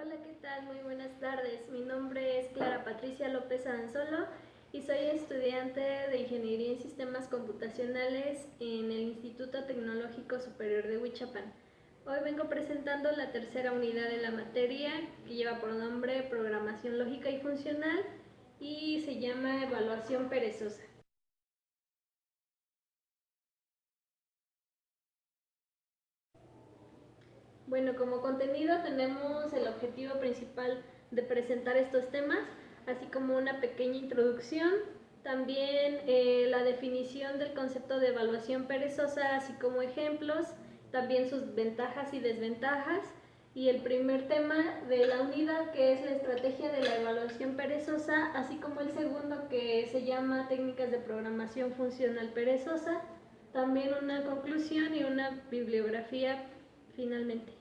Hola, ¿qué tal? Muy buenas tardes. Mi nombre es Clara Patricia López Aranzolo y soy estudiante de Ingeniería en Sistemas Computacionales en el Instituto Tecnológico Superior de Huichapan. Hoy vengo presentando la tercera unidad de la materia que lleva por nombre Programación Lógica y Funcional y se llama Evaluación Perezosa. Bueno, como contenido tenemos el objetivo principal de presentar estos temas, así como una pequeña introducción, también la definición del concepto de evaluación perezosa, así como ejemplos, también sus ventajas y desventajas, y el primer tema de la unidad, que es la estrategia de la evaluación perezosa, así como el segundo, que se llama técnicas de programación funcional perezosa, también una conclusión y una bibliografía finalmente.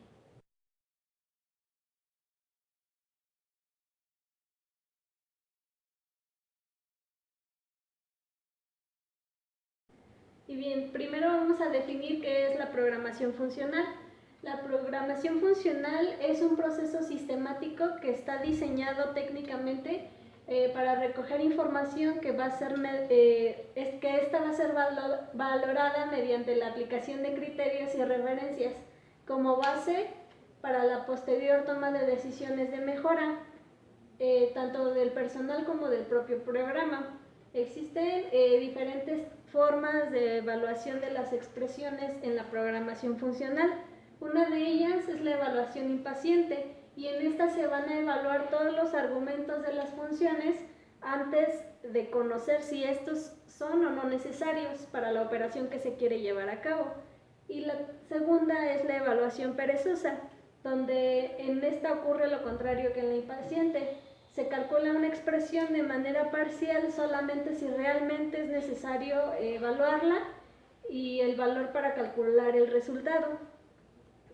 Y bien, primero vamos a definir qué es la programación funcional. La programación funcional es un proceso sistemático que está diseñado técnicamente para recoger información que va a ser que esta va a ser valorada mediante la aplicación de criterios y referencias como base para la posterior toma de decisiones de mejora, tanto del personal como del propio programa. Existen diferentes formas de evaluación de las expresiones en la programación funcional. Una de ellas es la evaluación impaciente, y en esta se van a evaluar todos los argumentos de las funciones antes de conocer si estos son o no necesarios para la operación que se quiere llevar a cabo. Y la segunda es la evaluación perezosa, donde en esta ocurre lo contrario que en la impaciente. Se calcula una expresión de manera parcial solamente si realmente es necesario evaluarla y el valor para calcular el resultado.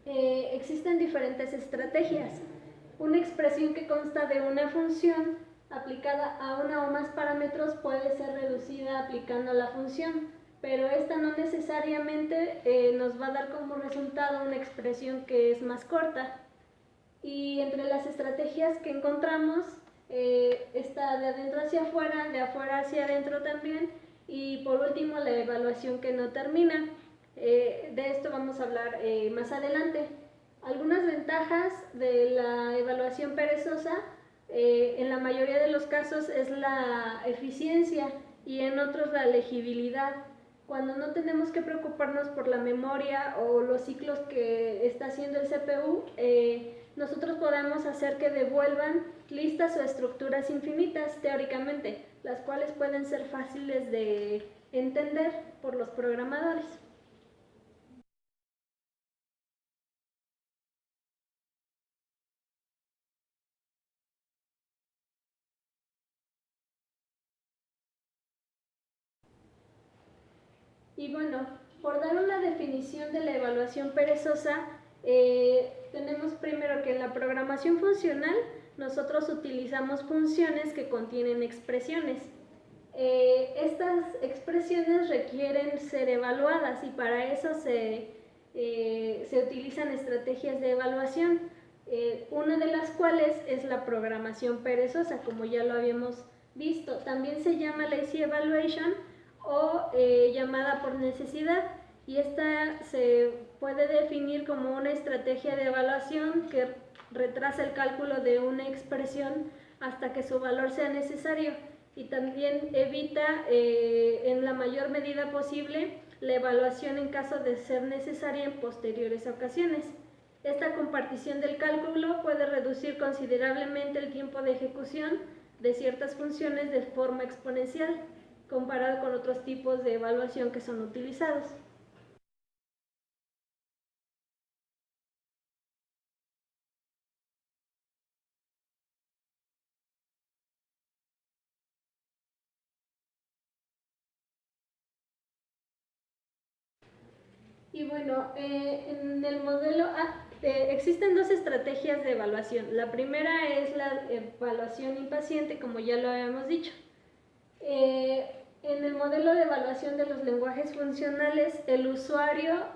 Existen diferentes estrategias. Una expresión que consta de una función aplicada a una o más parámetros puede ser reducida aplicando la función, pero esta no necesariamente nos va a dar como resultado una expresión que es más corta. Y entre las estrategias que encontramos está de adentro hacia afuera, de afuera hacia adentro también, y por último la evaluación que no termina. De esto vamos a hablar más adelante. Algunas ventajas de la evaluación perezosa, en la mayoría de los casos es la eficiencia y en otros la legibilidad. Cuando no tenemos que preocuparnos por la memoria o los ciclos que está haciendo el CPU, nosotros podemos hacer que devuelvan listas o estructuras infinitas, teóricamente, las cuales pueden ser fáciles de entender por los programadores. Y bueno, por dar una definición de la evaluación perezosa, tenemos primero que en la programación funcional nosotros utilizamos funciones que contienen expresiones. Estas expresiones requieren ser evaluadas y para eso se utilizan estrategias de evaluación, una de las cuales es la programación perezosa, como ya lo habíamos visto. También se llama lazy evaluation o llamada por necesidad, y esta se puede definir como una estrategia de evaluación que retrasa el cálculo de una expresión hasta que su valor sea necesario, y también evita en la mayor medida posible la evaluación en caso de ser necesaria en posteriores ocasiones. Esta compartición del cálculo puede reducir considerablemente el tiempo de ejecución de ciertas funciones de forma exponencial, comparado con otros tipos de evaluación que son utilizados. Y bueno, en el modelo existen dos estrategias de evaluación. La primera es la evaluación impaciente, como ya lo habíamos dicho. En el modelo de evaluación de los lenguajes funcionales, el usuario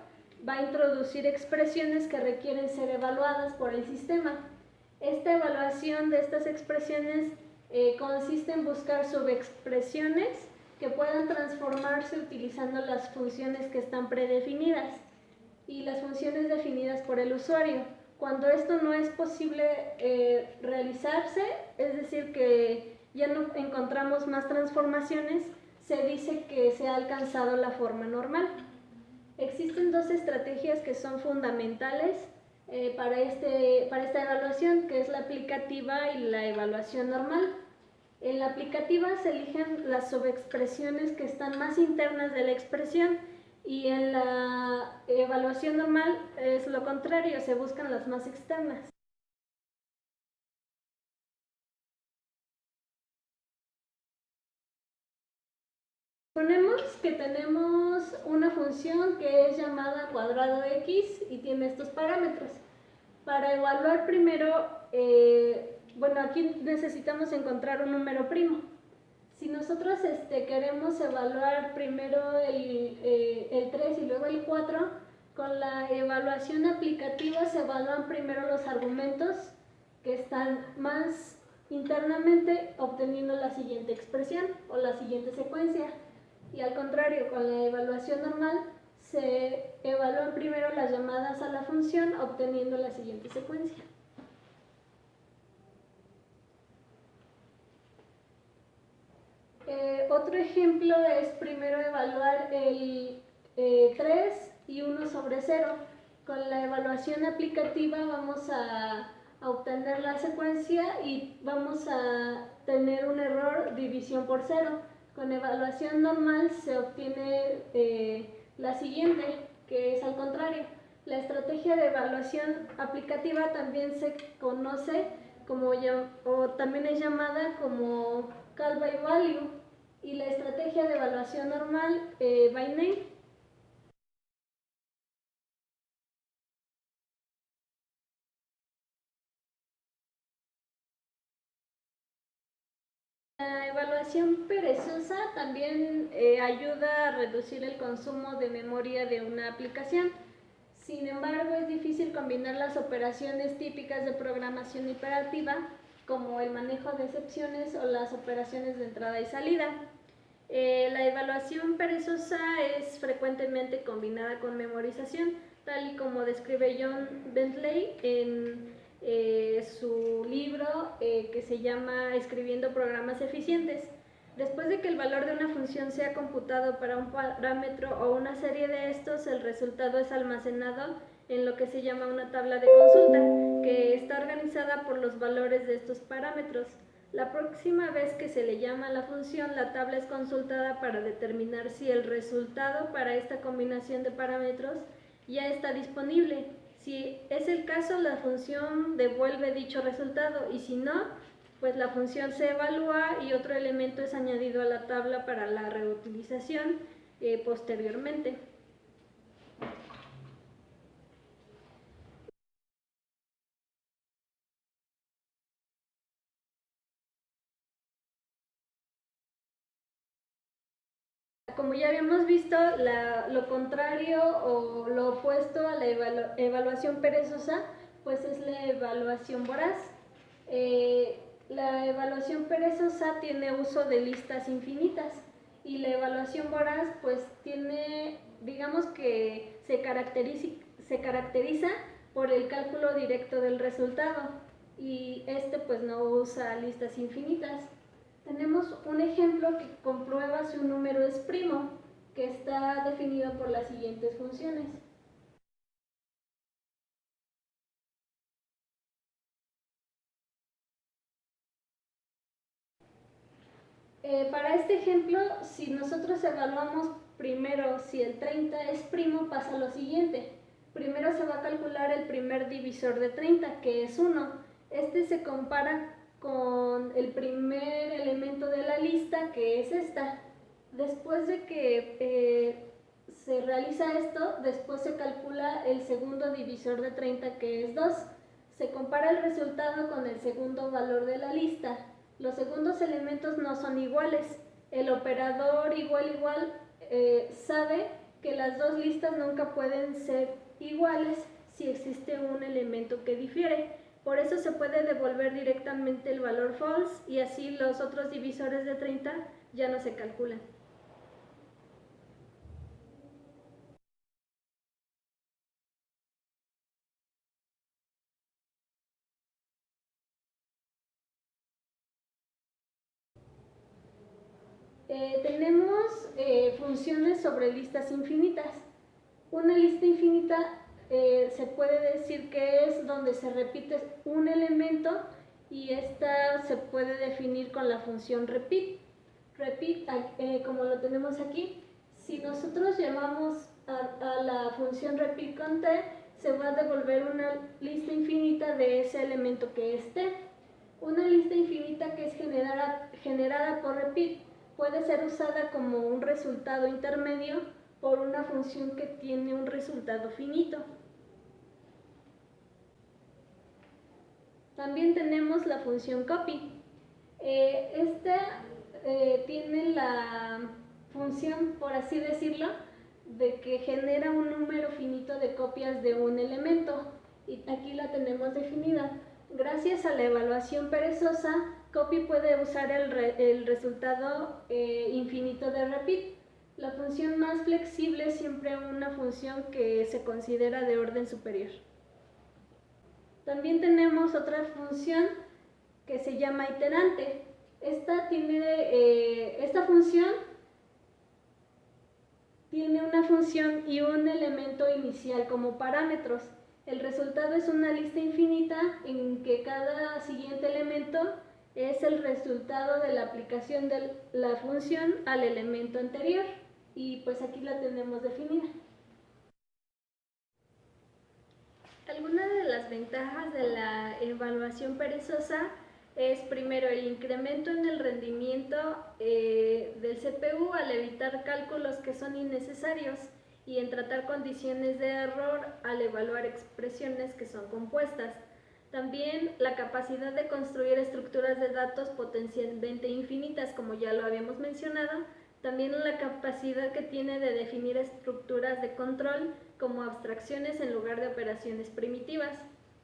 va a introducir expresiones que requieren ser evaluadas por el sistema. Esta evaluación de estas expresiones consiste en buscar subexpresiones que puedan transformarse utilizando las funciones que están predefinidas y las funciones definidas por el usuario. Cuando esto no es posible realizarse, es decir, que ya no encontramos más transformaciones, se dice que se ha alcanzado la forma normal. Existen dos estrategias que son fundamentales para esta evaluación, que es la aplicativa y la evaluación normal. En la aplicativa se eligen las subexpresiones que están más internas de la expresión, y en la evaluación normal es lo contrario, se buscan las más externas. Suponemos que tenemos una función que es llamada cuadrado de x y tiene estos parámetros. Para evaluar primero, aquí necesitamos encontrar un número primo. Si nosotros queremos evaluar primero el 3 y luego el 4, con la evaluación aplicativa se evalúan primero los argumentos que están más internamente, obteniendo la siguiente expresión o la siguiente secuencia. Y al contrario, con la evaluación normal se evalúan primero las llamadas a la función, obteniendo la siguiente secuencia. Otro ejemplo es primero evaluar el 3 y 1 sobre 0. Con la evaluación aplicativa vamos a obtener la secuencia y vamos a tener un error división por 0. Con evaluación normal se obtiene la siguiente, que es al contrario. La estrategia de evaluación aplicativa también se conoce o también es llamada como call by value, y la estrategia de evaluación normal by name. La evaluación perezosa también ayuda a reducir el consumo de memoria de una aplicación. Sin embargo, es difícil combinar las operaciones típicas de programación imperativa, como el manejo de excepciones o las operaciones de entrada y salida. La evaluación perezosa es frecuentemente combinada con memorización, tal y como describe John Bentley en su libro que se llama Escribiendo programas eficientes. Después de que el valor de una función sea computado para un parámetro o una serie de estos, el resultado es almacenado en lo que se llama una tabla de consulta, que está organizada por los valores de estos parámetros. La próxima vez que se le llama a la función, la tabla es consultada para determinar si el resultado para esta combinación de parámetros ya está disponible. Si es el caso, la función devuelve dicho resultado, y si no, pues la función se evalúa y otro elemento es añadido a la tabla para la reutilización posteriormente. Como ya habíamos visto, lo contrario o lo opuesto a la evaluación perezosa, pues es la evaluación voraz. La evaluación perezosa tiene uso de listas infinitas, y la evaluación voraz pues tiene, digamos que se caracteriza por el cálculo directo del resultado, y pues no usa listas infinitas. Tenemos un ejemplo que comprueba si un número es primo, que está definido por las siguientes funciones. Para este ejemplo, si nosotros evaluamos primero si el 30 es primo, pasa lo siguiente. Primero se va a calcular el primer divisor de 30, que es 1. Este se compara con el primer elemento de la lista, que es esta. Después de que se realiza esto, después se calcula el segundo divisor de 30, que es 2. Se compara el resultado con el segundo valor de la lista. Los segundos elementos no son iguales. El operador igual sabe que las dos listas nunca pueden ser iguales si existe un elemento que difiere. Por eso se puede devolver directamente el valor false y así los otros divisores de 30 ya no se calculan. Tenemos funciones sobre listas infinitas. Una lista infinita se puede decir que es donde se repite un elemento y esta se puede definir con la función repeat. Repeat, como lo tenemos aquí, si nosotros llamamos a la función repeat con t, se va a devolver una lista infinita de ese elemento que es t. Una lista infinita que es generada por repeat puede ser usada como un resultado intermedio por una función que tiene un resultado finito. También tenemos la función copy. Esta tiene la función, por así decirlo, de que genera un número finito de copias de un elemento. Y aquí la tenemos definida. Gracias a la evaluación perezosa, copy puede usar el resultado infinito de repeat. La función más flexible es siempre una función que se considera de orden superior. También tenemos otra función que se llama iterante. Esta función tiene una función y un elemento inicial como parámetros. El resultado es una lista infinita en que cada siguiente elemento es el resultado de la aplicación de la función al elemento anterior. Y pues aquí la tenemos definida. Algunas de las ventajas de la evaluación perezosa es primero el incremento en el rendimiento del CPU al evitar cálculos que son innecesarios y en tratar condiciones de error al evaluar expresiones que son compuestas. También la capacidad de construir estructuras de datos potencialmente infinitas, como ya lo habíamos mencionado. También la capacidad que tiene de definir estructuras de control como abstracciones en lugar de operaciones primitivas.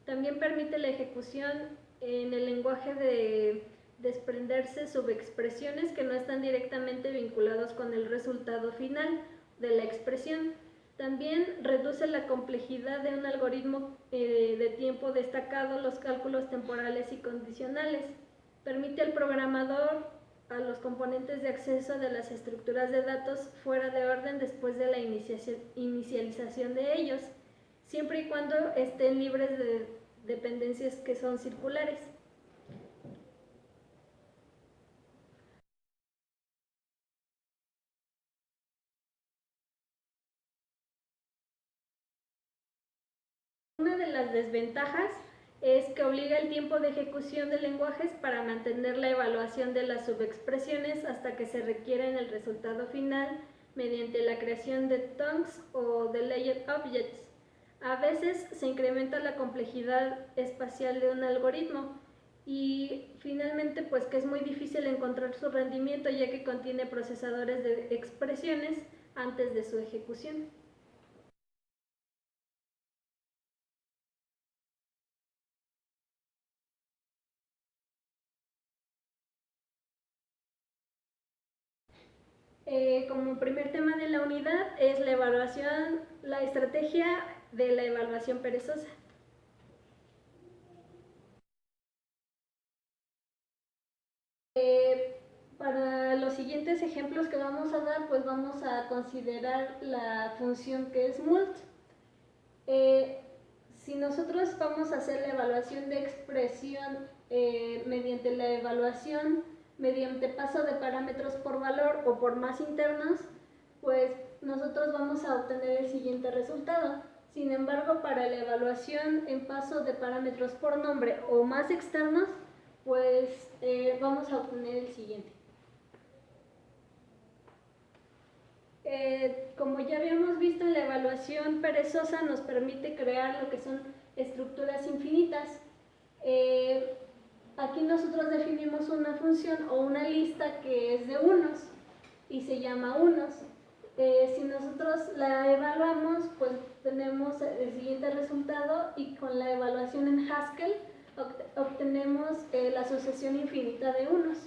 También permite la ejecución en el lenguaje de desprenderse subexpresiones que no están directamente vinculados con el resultado final de la expresión. También reduce la complejidad de un algoritmo de tiempo destacado, los cálculos temporales y condicionales. Permite al programador a los componentes de acceso de las estructuras de datos fuera de orden después de la inicialización de ellos, siempre y cuando estén libres de dependencias que son circulares. Una de las desventajas es que obliga el tiempo de ejecución de lenguajes para mantener la evaluación de las subexpresiones hasta que se requiera en el resultado final mediante la creación de tongues o delayed objects. A veces se incrementa la complejidad espacial de un algoritmo y finalmente pues que es muy difícil encontrar su rendimiento ya que contiene procesadores de expresiones antes de su ejecución. Como primer tema de la unidad es la evaluación, la estrategia de la evaluación perezosa. Para los siguientes ejemplos que vamos a dar, pues vamos a considerar la función que es mult. Si nosotros vamos a hacer la evaluación de expresión mediante la evaluación mediante paso de parámetros por valor o por más internos, pues nosotros vamos a obtener el siguiente resultado. Sin embargo, para la evaluación en paso de parámetros por nombre o más externos, pues vamos a obtener el siguiente. Como ya habíamos visto, la evaluación perezosa nos permite crear lo que son estructuras infinitas. Aquí nosotros definimos una función o una lista que es de unos y se llama unos. Si nosotros la evaluamos, pues tenemos el siguiente resultado y con la evaluación en Haskell obtenemos la sucesión infinita de unos.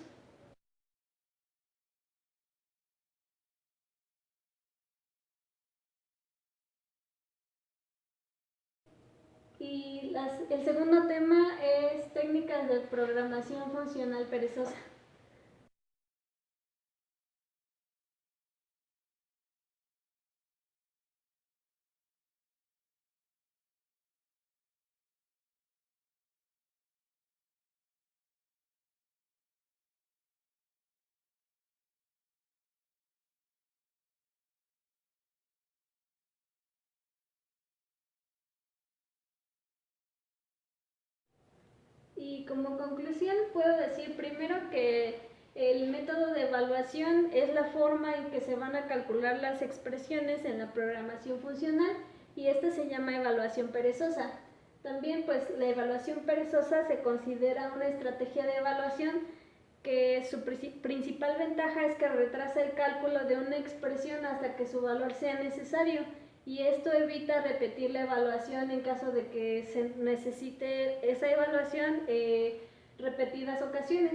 Y el segundo tema es técnicas de programación funcional perezosa. Y como conclusión puedo decir primero que el método de evaluación es la forma en que se van a calcular las expresiones en la programación funcional y esta se llama evaluación perezosa. También pues la evaluación perezosa se considera una estrategia de evaluación que su principal ventaja es que retrasa el cálculo de una expresión hasta que su valor sea necesario y esto evita repetir la evaluación en caso de que se necesite esa evaluación repetidas ocasiones.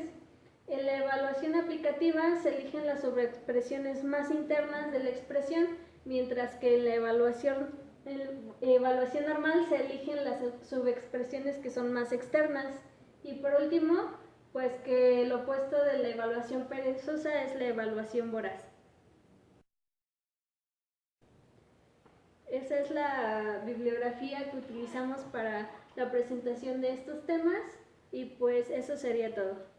En la evaluación aplicativa se eligen las subexpresiones más internas de la expresión, mientras que en la evaluación normal se eligen las subexpresiones que son más externas. Y por último, pues que el opuesto de la evaluación perezosa es la evaluación voraz. Esa es la bibliografía que utilizamos para la presentación de estos temas y pues eso sería todo.